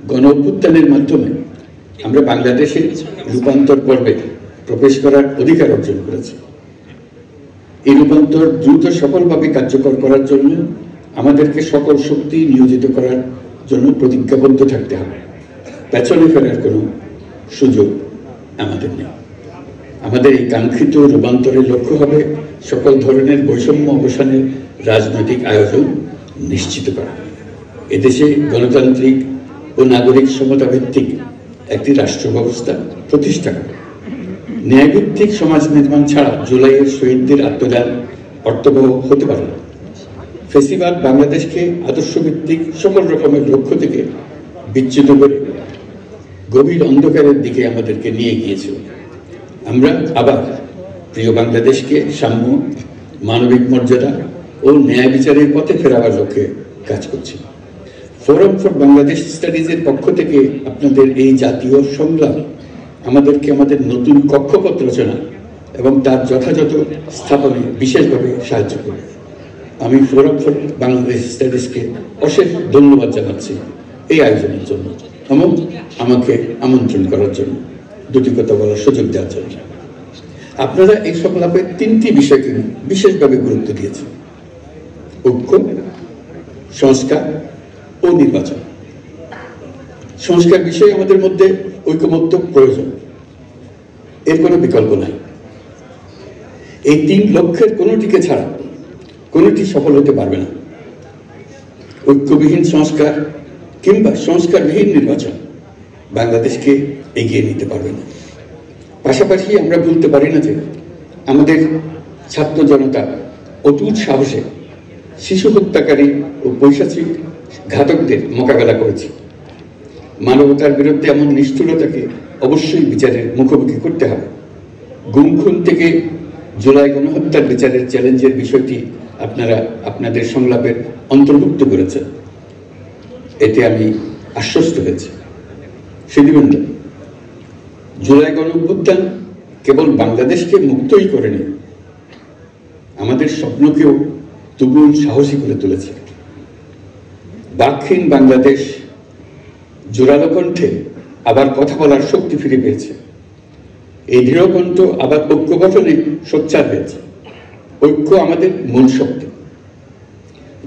গণ অভ্যুত্থানের মাধ্যমে আমরা বাংলাদেশের রূপান্তর পর্বে প্রবেশ করার অধিকার অর্জন করেছি। এই রূপান্তর দ্রুত সফলভাবে কার্যকর করার জন্য আমাদেরকে সকল শক্তি নিয়োজিত করার জন্য প্রতিজ্ঞাবদ্ধ থাকতে হবে। পেছনে ফেরার কোনো সুযোগ আমাদের নেই। আমাদের এই কাঙ্ক্ষিত রূপান্তরের লক্ষ্য হবে সকল ধরনের বৈষম্য অবসানের রাজনৈতিক আয়োজন নিশ্চিত করা, এদেশে গণতান্ত্রিক ও নাগরিক সমতা ভিত্তিক একটি রাষ্ট্র ব্যবস্থা প্রতিষ্ঠা করা। ন্যায়ভিত্তিক সমাজ নির্মাণ ছাড়া জুলাইয়ের শহীদদের আত্মদান অর্থবহ হতে পারে না। ফেসিবাদ বাংলাদেশকে আদর্শভিত্তিক সকল রকমের লক্ষ্য থেকে বিচ্যুত করে গভীর অন্ধকারের দিকে আমাদেরকে নিয়ে গিয়েছিল। আমরা আবার প্রিয় বাংলাদেশকে সাম্য, মানবিক মর্যাদা ও ন্যায় বিচারের পথে ফেরাবার লক্ষ্যে কাজ করছি। ফোরাম ফর বাংলাদেশ স্টাডিজের পক্ষ থেকে আপনাদের এই জাতীয় সংগ্রাম আমাদেরকে আমাদের নতুন কক্ষপথ রচনা এবং তার যথাযথ স্থাপনে বিশেষভাবে সাহায্য করবে। আমি ফোরাম ফর বাংলাদেশ স্টাডিজকে অশেষ ধন্যবাদ জানাচ্ছি এই আয়োজনের জন্য এবং আমাকে আমন্ত্রণ করার জন্য, দুটি কথা বলার সুযোগ দেওয়ার জন্য। আপনারা এই সংলাপে তিনটি বিষয়কে বিশেষভাবে গুরুত্ব দিয়েছেন: ঐক্য, সংস্কার ও নির্বাচন। সংস্কার বিষয়ে আমাদের মধ্যে ঐকমত্য প্রয়োজন, এর কোনো বিকল্প নাই। এই তিন লক্ষ্যের কোনোটিকে ছাড়া কোনোটি সফল হতে পারবে না। ঐক্যবিহীন সংস্কার কিংবা সংস্কারবিহীন নির্বাচন বাংলাদেশকে এগিয়ে নিতে পারবে না। পাশাপাশি আমরা বলতে পারি না যে আমাদের ছাত্র জনতা অটুট সাহসে শিশু হত্যাকারী ও পৈশাচিক ঘাতকদের মোকাবেলা করেছে। মানবতার বিরুদ্ধে এমন নিষ্ঠুরতাকে অবশ্যই বিচারের মুখোমুখি করতে হবে। গুম খুন থেকে জুলাই গণহত্যার বিচারের চ্যালেঞ্জের বিষয়টি আপনারা আপনাদের সংলাপের অন্তর্ভুক্ত করেছেন, এতে আমি আশ্বস্ত হয়েছি। শুধুমাত্র জুলাই গণঅভ্যুত্থান কেবল বাংলাদেশকে মুক্তই করেনি, আমাদের স্বপ্নকেও তুমুল সাহসী করে তুলেছে। বাকহীন বাংলাদেশ জোরালো কণ্ঠে আবার কথা বলার শক্তি ফিরে পেয়েছে। এই দৃঢ় কণ্ঠ আবার ঐক্য গঠনে সোচ্চার হয়েছে। ঐক্য আমাদের মূল শক্তি।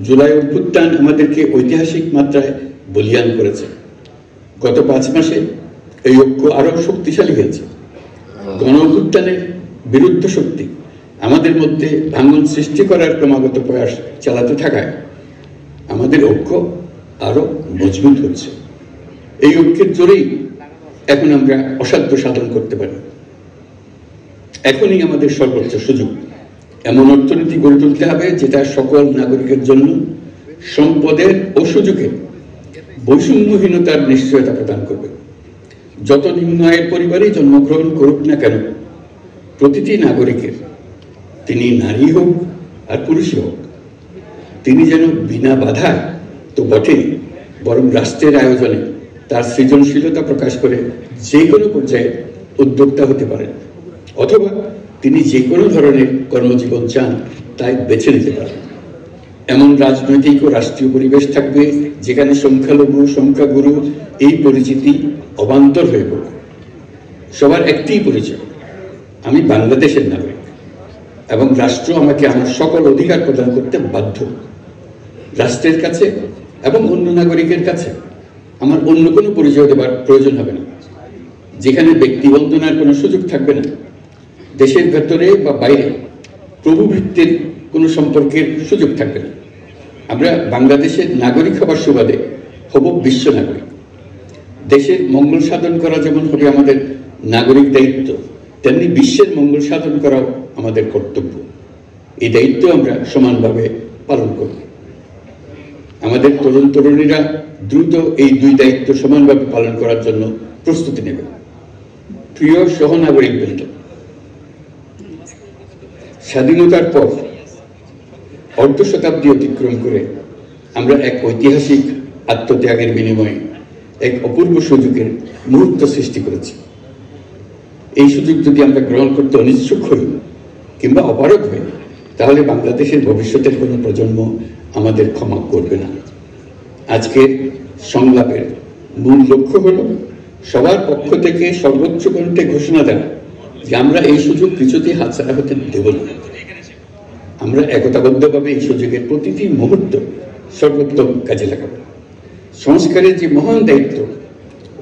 জুলাই অভ্যুত্থান আমাদেরকে ঐতিহাসিক মাত্রায় বলীয়ান করেছে। গত 5 মাসে এই ঐক্য আরো শক্তিশালী হয়েছে। গণ অভ্যুত্থানের বিরুদ্ধ শক্তি আমাদের মধ্যে ভাঙন সৃষ্টি করার ক্রমাগত প্রয়াস চালাতে থাকায় আমাদের ঐক্য আরো মজবুত হচ্ছে। এই ঐক্যের জোরেই এখন আমরা অসাধ্য সাধন করতে পারি। এখনই আমাদের সর্বোচ্চ সুযোগ। এমন অর্থনীতি গড়ে তুলতে হবে যেটা সকল নাগরিকের জন্য সম্পদের ও সুযোগের বৈষম্যহীনতার নিশ্চয়তা প্রদান করবে। যত নিম্ন আয়ের পরিবারেই জন্মগ্রহণ করুক না কেন, প্রতিটি নাগরিকের, তিনি নারী হোক আর পুরুষই হোক, তিনি যেন বিনা বাধায় তো বটেই, বরং রাষ্ট্রের আয়োজনে তার সৃজনশীলতা প্রকাশ করে যে কোনো পর্যায়ে উদ্যোক্তা হতে পারেন, অথবা তিনি যে কোনো ধরনের কর্মজীবন চান তাই বেছে নিতে পারেন। এমন রাজনৈতিক ও রাষ্ট্রীয় পরিবেশ থাকবে যেখানে সংখ্যালঘু সংখ্যাগুরু এই পরিচিতি অবান্তর হয়ে পড়বে। সবার একটিই পরিচয়, আমি বাংলাদেশের নাগরিক এবং রাষ্ট্র আমাকে আমার সকল অধিকার প্রদান করতে বাধ্য। রাষ্ট্রের কাছে এবং অন্য নাগরিকের কাছে আমার অন্য কোনো পরিচয় দেবার প্রয়োজন হবে না, যেখানে ব্যক্তি বন্দনার কোনো সুযোগ থাকবে না। দেশের ভেতরে বা বাইরে প্রভুভৃত্তির কোনো সম্পর্কের সুযোগ থাকবে না। আমরা বাংলাদেশের নাগরিক হবার সুবাদে হব বিশ্ব নাগরিক। দেশের মঙ্গল সাধন করা যেমন হবে আমাদের নাগরিক দায়িত্ব, তেমনি বিশ্বের মঙ্গল সাধন করাও আমাদের কর্তব্য। এই দায়িত্ব আমরা সমানভাবে পালন করব। আমাদের তরুণ তরুণীরা দ্রুত এই দুই দায়িত্ব সমানভাবে পালন করার জন্য প্রস্তুতি নেবে। প্রিয় সহনাগরিক বৃন্দ, স্বাধীনতার পর অর্ধ শতাব্দী অতিক্রম করে আমরা এক ঐতিহাসিক আত্মত্যাগের বিনিময়ে এক অপূর্ব সুযোগের মুহূর্ত সৃষ্টি করেছি। এই সুযোগ যদি আমরা গ্রহণ করতে অনিচ্ছুক হই কিংবা অপারগ হই, তাহলে বাংলাদেশের ভবিষ্যতের কোনো প্রজন্ম আমাদের ক্ষমা করবে না। আজকের সংলাপের মূল লক্ষ্য হলো সবার পক্ষ থেকে সর্বোচ্চ কণ্ঠে ঘোষণা দেওয়া যে আমরা এই সুযোগ কিছুতেই হাতছাড়া হতে দেব না। আমরা একতাবদ্ধভাবে এই সুযোগের প্রতিটি মুহূর্ত সর্বোত্তম কাজে লাগাব। সংস্কারের যে মহান দায়িত্ব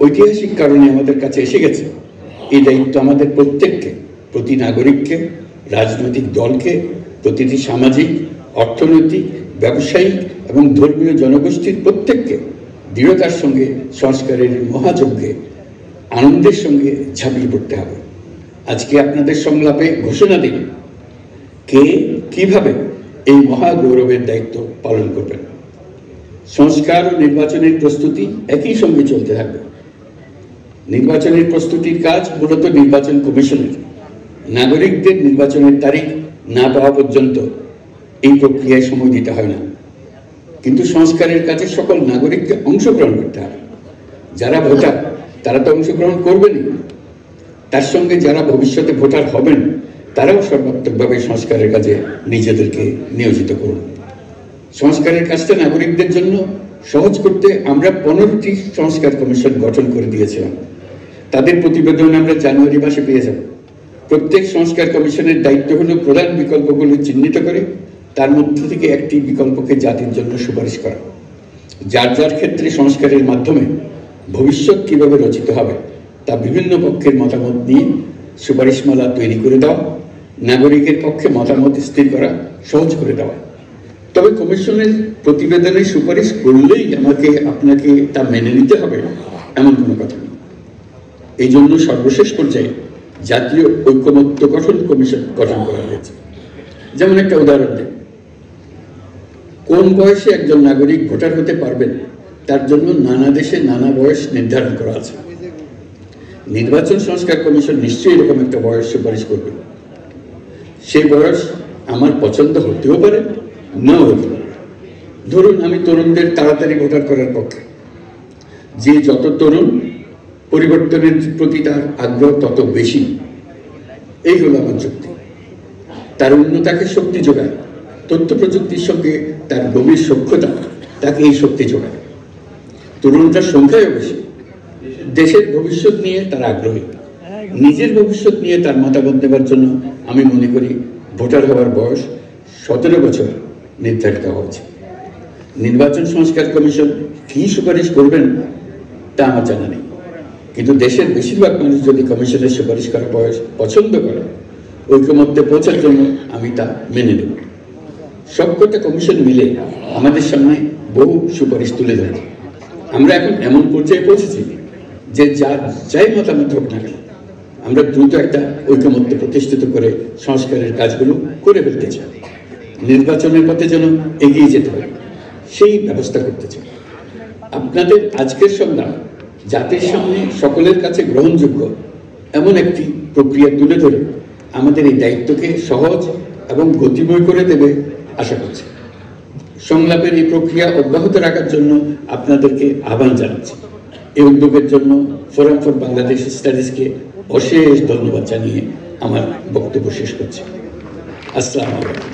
ঐতিহাসিক কারণে আমাদের কাছে এসে গেছে, এই দায়িত্ব আমাদের প্রত্যেককে, প্রতি নাগরিককে, রাজনৈতিক দলকে, প্রতিটি সামাজিক, অর্থনৈতিক, ব্যবসায়িক এবং ধর্মীয় জনগোষ্ঠীর প্রত্যেককে দৃঢ়তার সঙ্গে সংস্কারের মহাযজ্ঞে আনন্দের সঙ্গে ঝাঁপিয়ে পড়তে হবে। আজকে আপনাদের সংলাপে ঘোষণা দিন কে কিভাবে এই মহা গৌরবের দায়িত্ব পালন করবেন। সংস্কার ও নির্বাচনের প্রস্তুতি একই সঙ্গে চলতে থাকবে। নির্বাচনের প্রস্তুতির কাজ মূলত নির্বাচন কমিশনের। নাগরিকদের নির্বাচনের তারিখ না পাওয়া পর্যন্ত এই প্রক্রিয়ায় সময় দিতে হয় না, কিন্তু সংস্কারের কাজে সকল নাগরিককে অংশগ্রহণ করতে হবে। যারা ভোটার তারা তো অংশগ্রহণ করবেনই, তার সঙ্গে যারা ভবিষ্যতে ভোটার হবেন তারাও সর্বাত্মকভাবে সংস্কারের কাজে নিজেদেরকে নিয়োজিত করুন। সংস্কারের কাজটা নাগরিকদের জন্য সহজ করতে আমরা 15টি সংস্কার কমিশন গঠন করে দিয়েছিলাম। তাদের প্রতিবেদন আমরা জানুয়ারি মাসে পেয়ে যাব। প্রত্যেক সংস্কার কমিশনের দায়িত্ব হলো প্রধান বিকল্পগুলো চিহ্নিত করে তার মধ্য থেকে একটি বিকল্পকে জাতির জন্য সুপারিশ করা। যার যার ক্ষেত্রে সংস্কারের মাধ্যমে ভবিষ্যৎ কিভাবে রচিত হবে তা বিভিন্ন পক্ষের মতামত নিয়ে সুপারিশমালা তৈরি করে দেওয়া, নাগরিকের পক্ষে মতামত স্থির করা সহজ করে দেওয়া। তবে কমিশনের প্রতিবেদনে সুপারিশ করলেই আপনাকে তা মেনে নিতে হবে এমন কোনো কথা নেই। এই জন্য সর্বশেষ পর্যায়ে জাতীয় ঐকমত্য গঠন কমিশন গঠন করা হয়েছে। যেমন একটা উদাহরণ দেন, কোন বয়সে একজন নাগরিক ভোটার হতে পারবেন তার জন্য নানা দেশে নানা বয়স নির্ধারণ করা আছে। নির্বাচন সংস্কার কমিশন নিশ্চয়ই এরকম একটা বয়স সুপারিশ করবে। সেই বয়স আমার পছন্দ হতেও পারে, নাও হতে পারে। ধরুন আমি তরুণদের তাড়াতাড়ি ভোটার করার পক্ষে। যে যত তরুণ পরিবর্তনের প্রতি তার আগ্রহ তত বেশি, এই হলো আমার যুক্তি। তার উন্নতাকে শক্তি যোগায়, তথ্য প্রযুক্তির সঙ্গে তার গভীর সখ্যতা তাকে এই শক্তি যোগায়। তরুণটার সংখ্যায়ও বেশি, দেশের ভবিষ্যৎ নিয়ে তার আগ্রহী, নিজের ভবিষ্যৎ নিয়ে তার মতামত দেওয়ার জন্য আমি মনে করি ভোটার হওয়ার বয়স 17 বছর নির্ধারিত হওয়া উচিত। নির্বাচন সংস্কার কমিশন কি সুপারিশ করবেন তা আমার জানা নেই, কিন্তু দেশের বেশিরভাগ মানুষ যদি কমিশনের সুপারিশ করা বয়স পছন্দ করে, ঐকমত্যে পৌঁছার জন্য আমি তা মেনে নেব। সবকটা কমিশন মিলে আমাদের সামনে বহু সুপারিশ তুলে ধরে। আমরা এখন এমন পর্যায়ে পৌঁছেছি যে যাই মতামত হোক না কেন, আমরা দ্রুত একটা ঐকমত্য প্রতিষ্ঠিত করে সংস্কারের কাজগুলো করে ফেলতে চাই। নির্বাচনের পথে যেন এগিয়ে যেতে পারে সেই ব্যবস্থা করতে চাই। আপনাদের আজকের সংগ্রাম জাতির সামনে সকলের কাছে গ্রহণযোগ্য এমন একটি প্রক্রিয়া তুলে ধরে আমাদের এই দায়িত্বকে সহজ এবং গতিময় করে দেবে আশা করছি। সংলাপের এই প্রক্রিয়া অব্যাহত রাখার জন্য আপনাদেরকে আহ্বান জানাচ্ছি। এই উদ্যোগের জন্য ফোরাম ফর বাংলাদেশ স্টাডিজকে অশেষ ধন্যবাদ জানিয়ে আমার বক্তব্য শেষ করছি। আসসালামু আলাইকুম।